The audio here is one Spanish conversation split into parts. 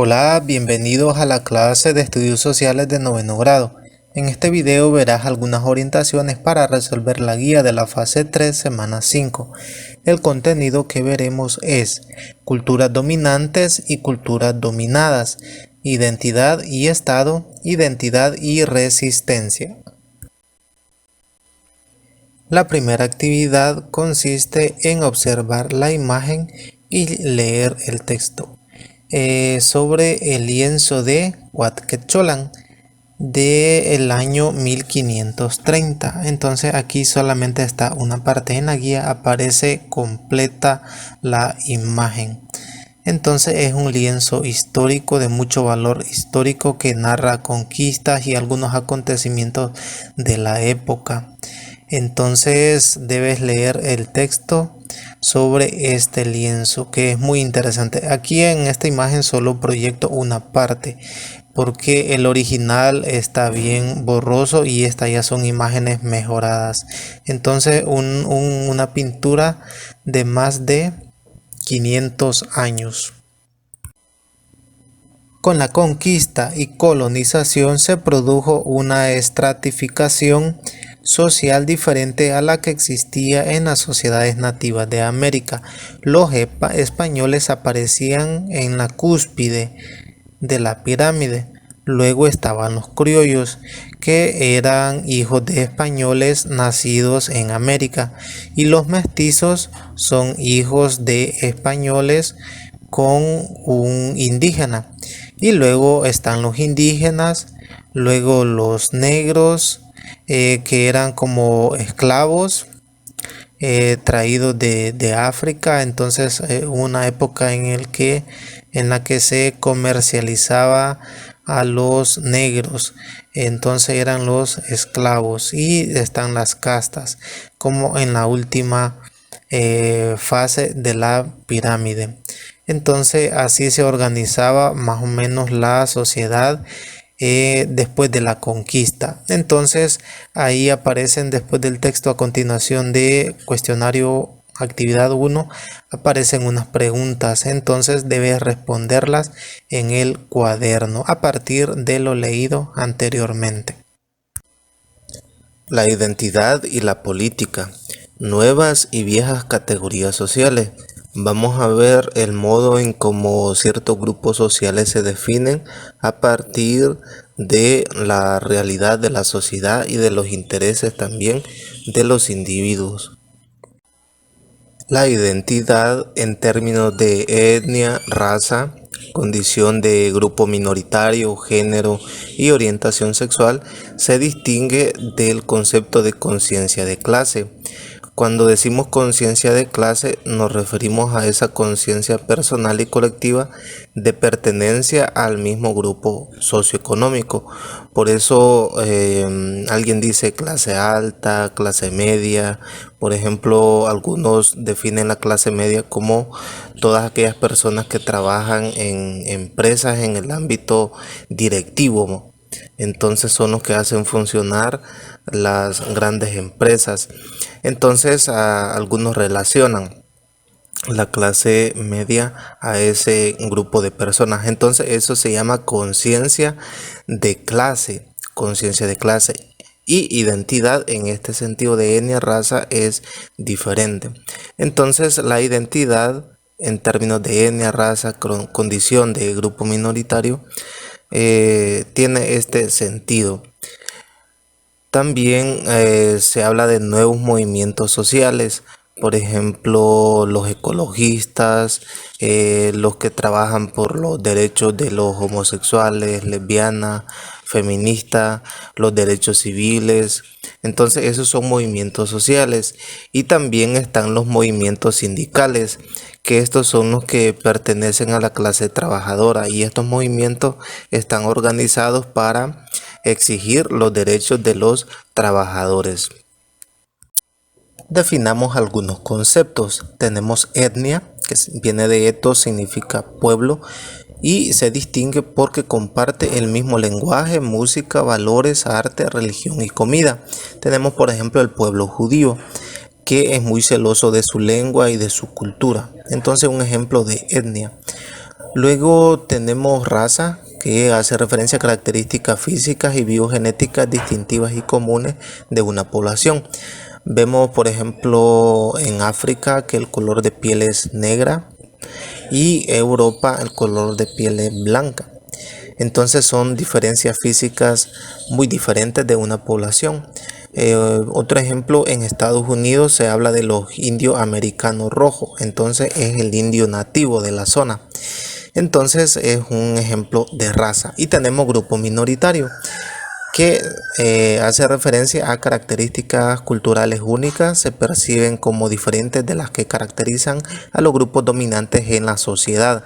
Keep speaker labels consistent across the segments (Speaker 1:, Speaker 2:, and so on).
Speaker 1: Hola, bienvenidos a la clase de estudios sociales de noveno grado. En este video verás algunas orientaciones para resolver la guía de la fase 3, semana 5. El contenido que veremos es culturas dominantes y culturas dominadas, identidad y estado, identidad y resistencia. La primera actividad consiste en observar la imagen y leer el texto. Sobre el lienzo de Huatquecholan del año 1530. Entonces aquí solamente está una parte en la guía, aparece completa la imagen. Entonces es un lienzo histórico de mucho valor histórico que narra conquistas y algunos acontecimientos de la época. Entonces debes leer el texto sobre este lienzo, que es muy interesante. Aquí en esta imagen solo proyecto una parte porque el original está bien borroso y estas ya son imágenes mejoradas. Entonces una pintura de más de 500 años. Con la conquista y colonización se produjo una estratificación social diferente a la que existía en las sociedades nativas de América. Los españoles aparecían en la cúspide de la pirámide. Luego estaban los criollos, que eran hijos de españoles nacidos en América, y los mestizos son hijos de españoles con un indígena. Y luego están los indígenas, luego los negros, que eran como esclavos traídos de África. Entonces una época en la que se comercializaba a los negros, entonces eran los esclavos. Y están las castas, como en la última fase de la pirámide. Entonces así se organizaba más o menos la sociedad después de la conquista. Entonces ahí aparecen, después del texto a continuación de cuestionario actividad 1, aparecen unas preguntas. Entonces debes responderlas en el cuaderno a partir de lo leído anteriormente. La identidad y la política, nuevas y viejas categorías sociales. Vamos a ver el modo en cómo ciertos grupos sociales se definen a partir de la realidad de la sociedad y de los intereses también de los individuos. La identidad en términos de etnia, raza, condición de grupo minoritario, género y orientación sexual se distingue del concepto de conciencia de clase. Cuando decimos conciencia de clase nos referimos a esa conciencia personal y colectiva de pertenencia al mismo grupo socioeconómico. Por eso alguien dice clase alta, clase media. Por ejemplo, algunos definen la clase media como todas aquellas personas que trabajan en empresas en el ámbito directivo. Entonces son los que hacen funcionar las grandes empresas. Entonces algunos relacionan la clase media a ese grupo de personas. Entonces eso se llama conciencia de clase, conciencia de clase. Y identidad en este sentido de etnia, raza es diferente. Entonces la identidad en términos de etnia, raza, condición de grupo minoritario tiene este sentido. También se habla de nuevos movimientos sociales, por ejemplo los ecologistas, los que trabajan por los derechos de los homosexuales, lesbianas, feministas, los derechos civiles. Entonces esos son movimientos sociales. Y también están los movimientos sindicales, que estos son los que pertenecen a la clase trabajadora, y estos movimientos están organizados para exigir los derechos de los trabajadores. Definamos algunos conceptos. Tenemos etnia, que viene de etos, significa pueblo, y se distingue porque comparte el mismo lenguaje, música, valores, arte, religión y comida. Tenemos por ejemplo el pueblo judío, que es muy celoso de su lengua y de su cultura. Entonces un ejemplo de etnia. Luego tenemos raza, que hace referencia a características físicas y biogenéticas distintivas y comunes de una población. Vemos, por ejemplo, en África que el color de piel es negra y Europa el color de piel es blanca. Entonces son diferencias físicas muy diferentes de una población. Otro ejemplo, en Estados Unidos se habla de los indios americanos rojos, entonces es el indio nativo de la zona. Entonces es un ejemplo de raza. Y tenemos grupo minoritario, que hace referencia a características culturales únicas, se perciben como diferentes de las que caracterizan a los grupos dominantes en la sociedad.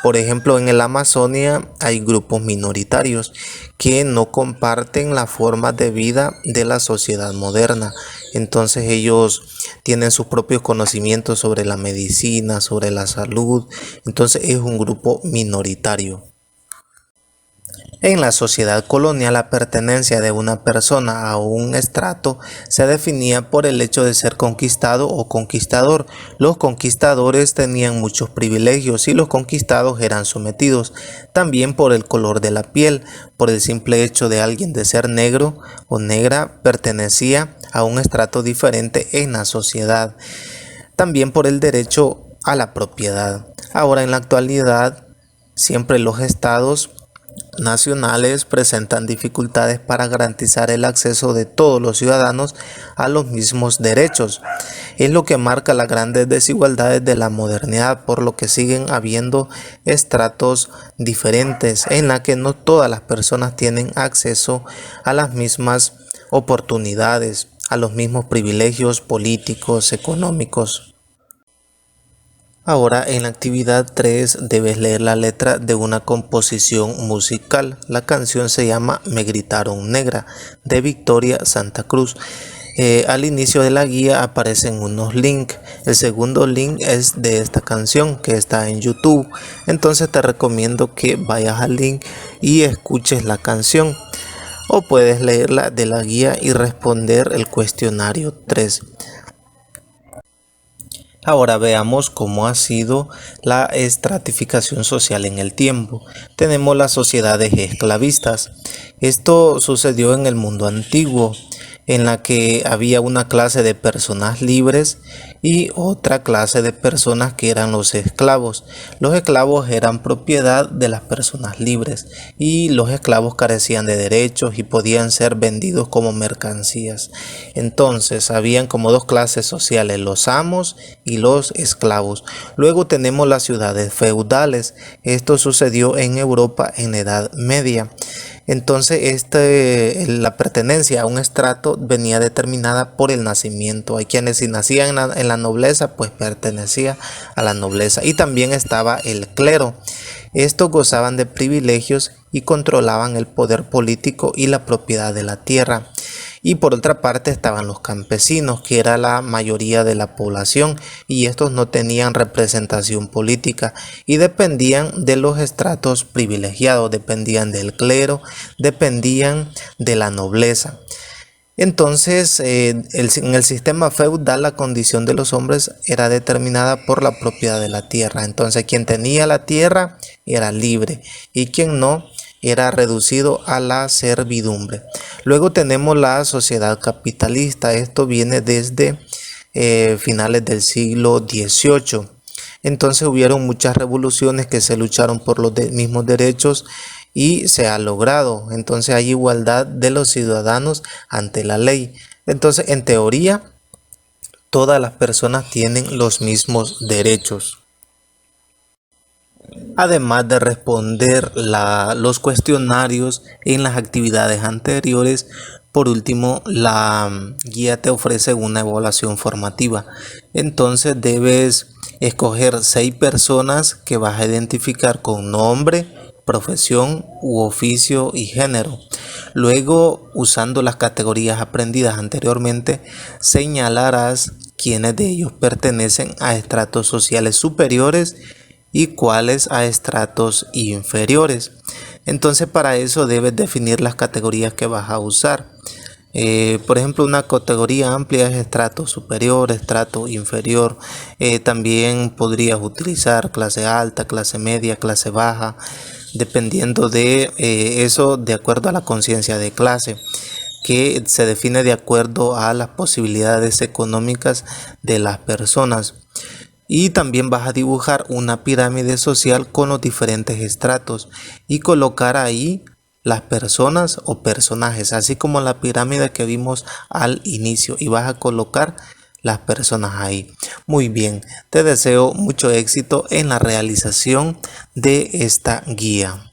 Speaker 1: Por ejemplo, en el Amazonia hay grupos minoritarios que no comparten la forma de vida de la sociedad moderna. Entonces ellos tienen sus propios conocimientos sobre la medicina, sobre la salud. Entonces es un grupo minoritario. En la sociedad colonial, la pertenencia de una persona a un estrato se definía por el hecho de ser conquistado o conquistador. Los conquistadores tenían muchos privilegios y los conquistados eran sometidos. También por el color de la piel, por el simple hecho de alguien de ser negro o negra, pertenecía a un estrato diferente en la sociedad. También por el derecho a la propiedad. Ahora, en la actualidad, siempre los estados nacionales presentan dificultades para garantizar el acceso de todos los ciudadanos a los mismos derechos. Es lo que marca las grandes desigualdades de la modernidad, por lo que siguen habiendo estratos diferentes en la que no todas las personas tienen acceso a las mismas oportunidades, a los mismos privilegios políticos, económicos. Ahora, en la actividad 3 debes leer la letra de una composición musical. La canción se llama Me gritaron negra, de Victoria Santa Cruz. Al inicio de la guía aparecen unos links. El segundo link es de esta canción que está en YouTube. Entonces te recomiendo que vayas al link y escuches la canción. O puedes leerla de la guía y responder el cuestionario 3. Ahora veamos cómo ha sido la estratificación social en el tiempo. Tenemos las sociedades esclavistas. Esto sucedió en el mundo antiguo, en la que había una clase de personas libres y otra clase de personas que eran los esclavos. Los esclavos eran propiedad de las personas libres y los esclavos carecían de derechos y podían ser vendidos como mercancías. Entonces habían como dos clases sociales, los amos y los esclavos. Luego tenemos las ciudades feudales. Esto sucedió en Europa en la Edad Media. Entonces la pertenencia a un estrato venía determinada por el nacimiento. Hay quienes si nacían en la nobleza, pues pertenecía a la nobleza. Y también estaba el clero. Estos gozaban de privilegios y controlaban el poder político y la propiedad de la tierra. Y por otra parte estaban los campesinos, que era la mayoría de la población, y estos no tenían representación política y dependían de los estratos privilegiados, dependían del clero, dependían de la nobleza. Entonces, en el sistema feudal la condición de los hombres era determinada por la propiedad de la tierra. Entonces, quien tenía la tierra era libre y quien no era reducido a la servidumbre. Luego tenemos la sociedad capitalista. Esto viene desde finales del siglo XVIII. Entonces hubieron muchas revoluciones que se lucharon por los mismos derechos y se ha logrado. Entonces hay igualdad de los ciudadanos ante la ley. Entonces, en teoría, todas las personas tienen los mismos derechos. Además de responder los cuestionarios en las actividades anteriores, por último, la guía te ofrece una evaluación formativa. Entonces debes escoger 6 personas que vas a identificar con nombre, profesión u oficio y género. Luego, usando las categorías aprendidas anteriormente, señalarás quiénes de ellos pertenecen a estratos sociales superiores y cuáles a estratos inferiores. Entonces, para eso debes definir las categorías que vas a usar. Por ejemplo, una categoría amplia es estrato superior, estrato inferior. También podrías utilizar clase alta, clase media, clase baja, dependiendo de eso, de acuerdo a la conciencia de clase, que se define de acuerdo a las posibilidades económicas de las personas. Y también vas a dibujar una pirámide social con los diferentes estratos y colocar ahí las personas o personajes, así como la pirámide que vimos al inicio, y vas a colocar las personas ahí. Muy bien, te deseo mucho éxito en la realización de esta guía.